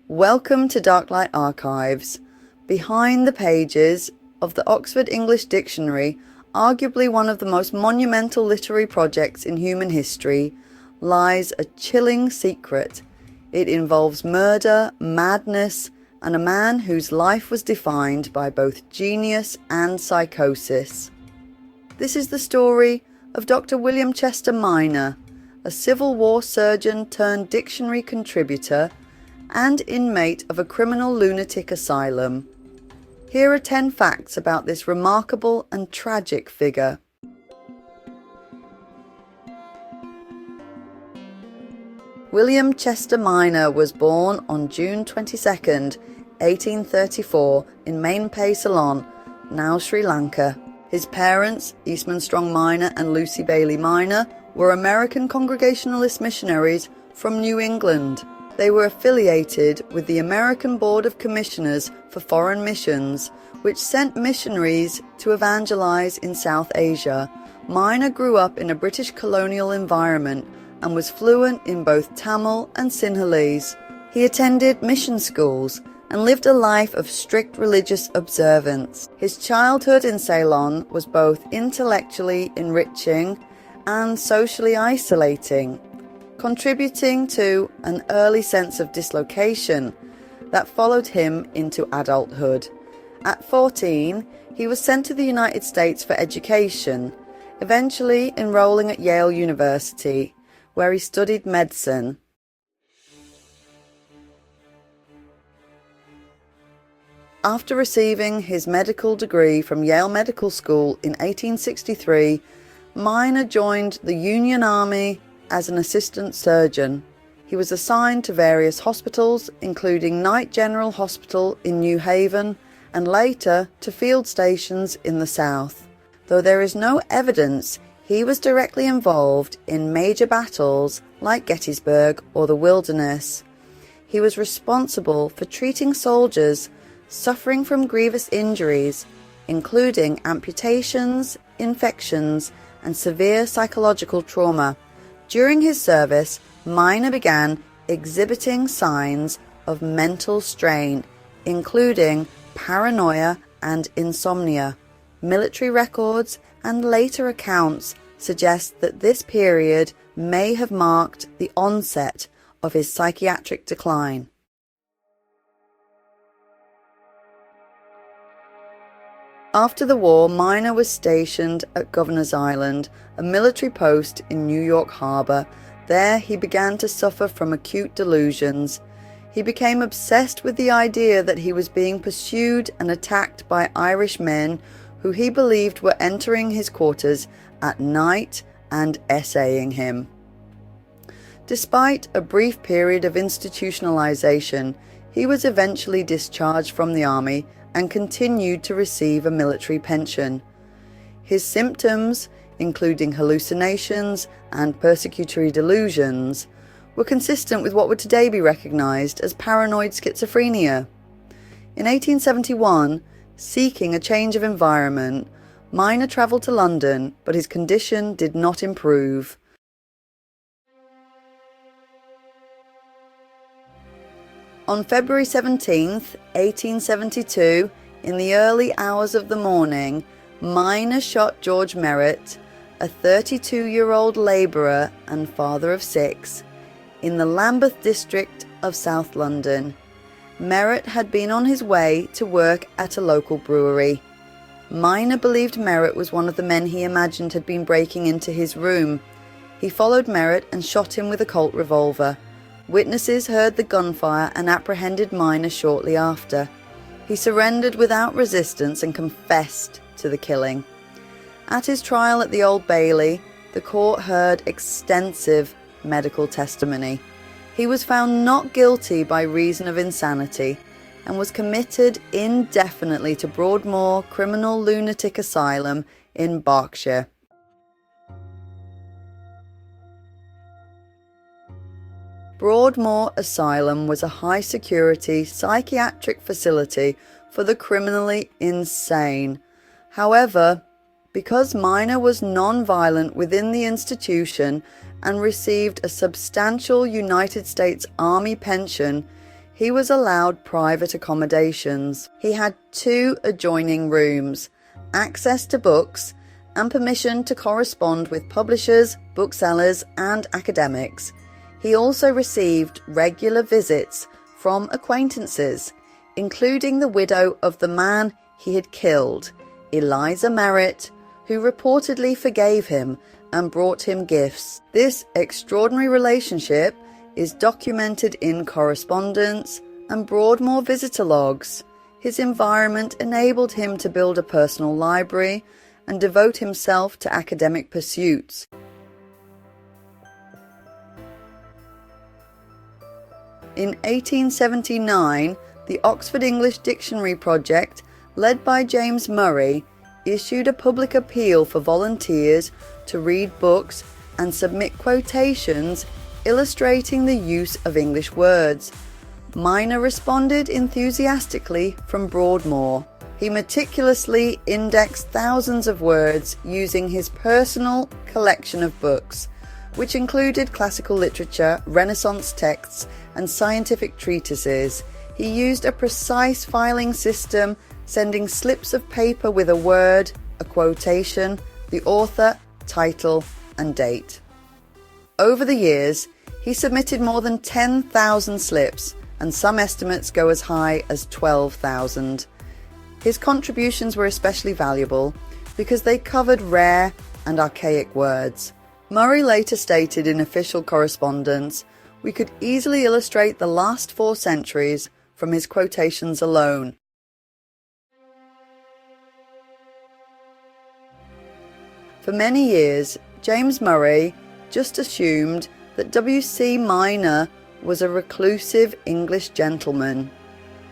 Welcome to Darklight Archives. Behind the pages of the Oxford English Dictionary, arguably one of the most monumental literary projects in human history, lies a chilling secret. It involves murder, madness, and a man whose life was defined by both genius and psychosis. This is the story of Dr. William Chester Minor, a Civil War surgeon turned dictionary contributor and inmate of a criminal lunatic asylum. Here are 10 facts about this remarkable and tragic figure. William Chester Minor was born on June 22nd, 1834 in Mainpay, Ceylon, now Sri Lanka. His parents, Eastman Strong Minor and Lucy Bailey Minor, were American Congregationalist missionaries from New England. They were affiliated with the American Board of Commissioners for Foreign Missions, which sent missionaries to evangelize in South Asia. Minor grew up in a British colonial environment and was fluent in both Tamil and Sinhalese. He attended mission schools and lived a life of strict religious observance. His childhood in Ceylon was both intellectually enriching and socially isolating, contributing to an early sense of dislocation that followed him into adulthood. At 14, he was sent to the United States for education, eventually enrolling at Yale University, where he studied medicine. After receiving his medical degree from Yale Medical School in 1863, Minor joined the Union Army as an assistant surgeon. He was assigned to various hospitals, including Knight General Hospital in New Haven, and later to field stations in the South. Though there is no evidence he was directly involved in major battles like Gettysburg or the Wilderness, he was responsible for treating soldiers suffering from grievous injuries, including amputations, infections, and severe psychological trauma. During his service, Minor began exhibiting signs of mental strain, including paranoia and insomnia. Military records and later accounts suggest that this period may have marked the onset of his psychiatric decline. After the war, Minor was stationed at Governor's Island, a military post in New York Harbor. There he began to suffer from acute delusions. He became obsessed with the idea that he was being pursued and attacked by Irish men who he believed were entering his quarters at night and essaying him. Despite a brief period of institutionalization, he was eventually discharged from the army and continued to receive a military pension. His symptoms, including hallucinations and persecutory delusions, were consistent with what would today be recognized as paranoid schizophrenia. In 1871, seeking a change of environment, Minor travelled to London, but his condition did not improve. On February 17, 1872, in the early hours of the morning, Minor shot George Merrett, a 32-year-old labourer and father of 6, in the Lambeth district of South London. Merrett had been on his way to work at a local brewery. Minor believed Merrett was one of the men he imagined had been breaking into his room. He followed Merrett and shot him with a Colt revolver. Witnesses heard the gunfire and apprehended Minor shortly after. He surrendered without resistance and confessed to the killing. At his trial at the Old Bailey, the court heard extensive medical testimony. He was found not guilty by reason of insanity and was committed indefinitely to Broadmoor Criminal Lunatic Asylum in Berkshire. Broadmoor Asylum was a high-security psychiatric facility for the criminally insane. However, because Minor was non-violent within the institution and received a substantial United States Army pension, he was allowed private accommodations. He had 2 adjoining rooms, access to books, and permission to correspond with publishers, booksellers, and academics. He also received regular visits from acquaintances, including the widow of the man he had killed, Eliza Merrett, who reportedly forgave him and brought him gifts. This extraordinary relationship is documented in correspondence and Broadmoor visitor logs. His environment enabled him to build a personal library and devote himself to academic pursuits. In 1879, the Oxford English Dictionary Project, led by James Murray, issued a public appeal for volunteers to read books and submit quotations illustrating the use of English words. Miner responded enthusiastically from Broadmoor. He meticulously indexed thousands of words using his personal collection of books, which included classical literature, Renaissance texts, and scientific treatises. He used a precise filing system, sending slips of paper with a word, a quotation, the author, title, and date. Over the years, he submitted more than 10,000 slips, and some estimates go as high as 12,000. His contributions were especially valuable because they covered rare and archaic words. Murray later stated in official correspondence, "We could easily illustrate the last 4 centuries from his quotations alone." For many years, James Murray just assumed that W.C. Miner was a reclusive English gentleman.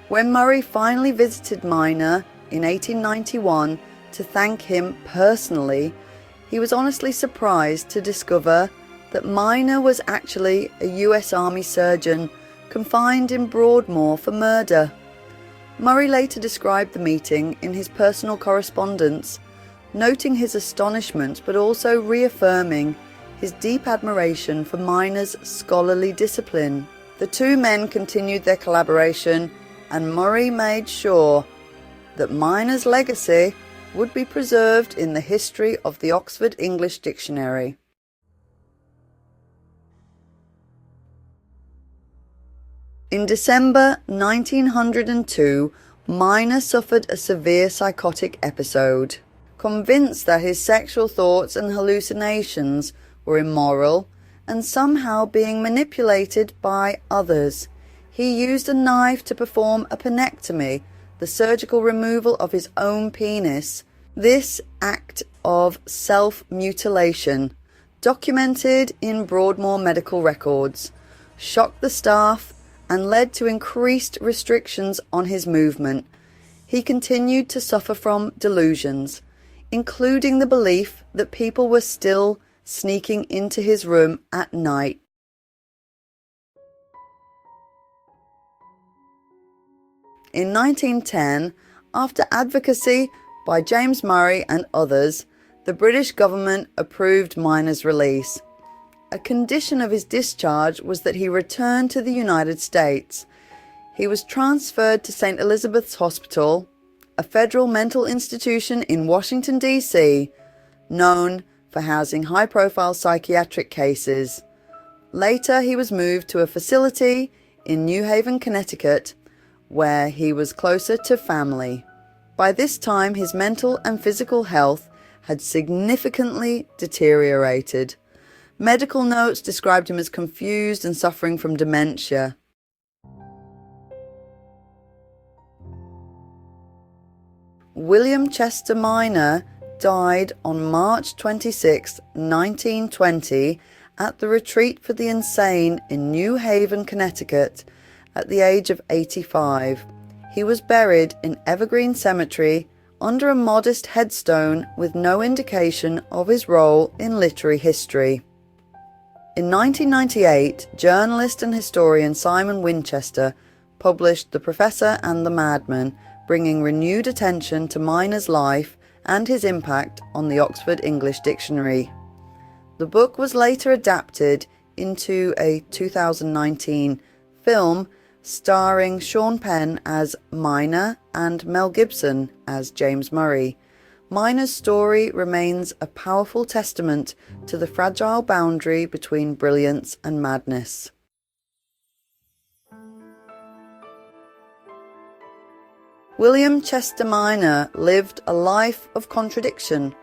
When Murray finally visited Miner in 1891 to thank him personally, he was honestly surprised to discover that Miner was actually a US Army surgeon confined in Broadmoor for murder. Murray later described the meeting in his personal correspondence, noting his astonishment but also reaffirming his deep admiration for Miner's scholarly discipline. The 2 men continued their collaboration, and Murray made sure that Miner's legacy would be preserved in the history of the Oxford English Dictionary. In December 1902, Miner suffered a severe psychotic episode. Convinced that his sexual thoughts and hallucinations were immoral and somehow being manipulated by others, he used a knife to perform a penectomy, the surgical removal of his own penis. This act of self-mutilation, documented in Broadmoor medical records, shocked the staff and led to increased restrictions on his movement. He continued to suffer from delusions, including the belief that people were still sneaking into his room at night. In 1910, after advocacy by James Murray and others, the British government approved Miner's release. A condition of his discharge was that he return to the United States. He was transferred to St. Elizabeth's Hospital, a federal mental institution in Washington, D.C., known for housing high-profile psychiatric cases. Later, he was moved to a facility in New Haven, Connecticut, where he was closer to family. By this time, his mental and physical health had significantly deteriorated. Medical notes described him as confused and suffering from dementia. William Chester Miner died on March 26, 1920, at the Retreat for the Insane in New Haven, Connecticut, at the age of 85. He was buried in Evergreen Cemetery under a modest headstone with no indication of his role in literary history. In 1998, journalist and historian Simon Winchester published The Professor and the Madman, bringing renewed attention to Miner's life and his impact on the Oxford English Dictionary. The book was later adapted into a 2019 film starring Sean Penn as Miner and Mel Gibson as James Murray. Miner's story remains a powerful testament to the fragile boundary between brilliance and madness. William Chester Miner lived a life of contradiction,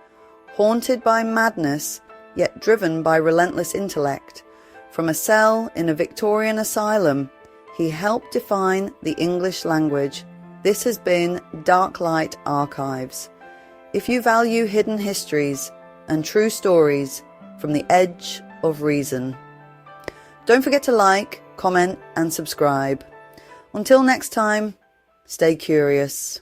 haunted by madness, yet driven by relentless intellect. From a cell in a Victorian asylum, he helped define the English language. This has been Darklight Archives. If you value hidden histories and true stories from the edge of reason, don't forget to like, comment and subscribe. Until next time, stay curious.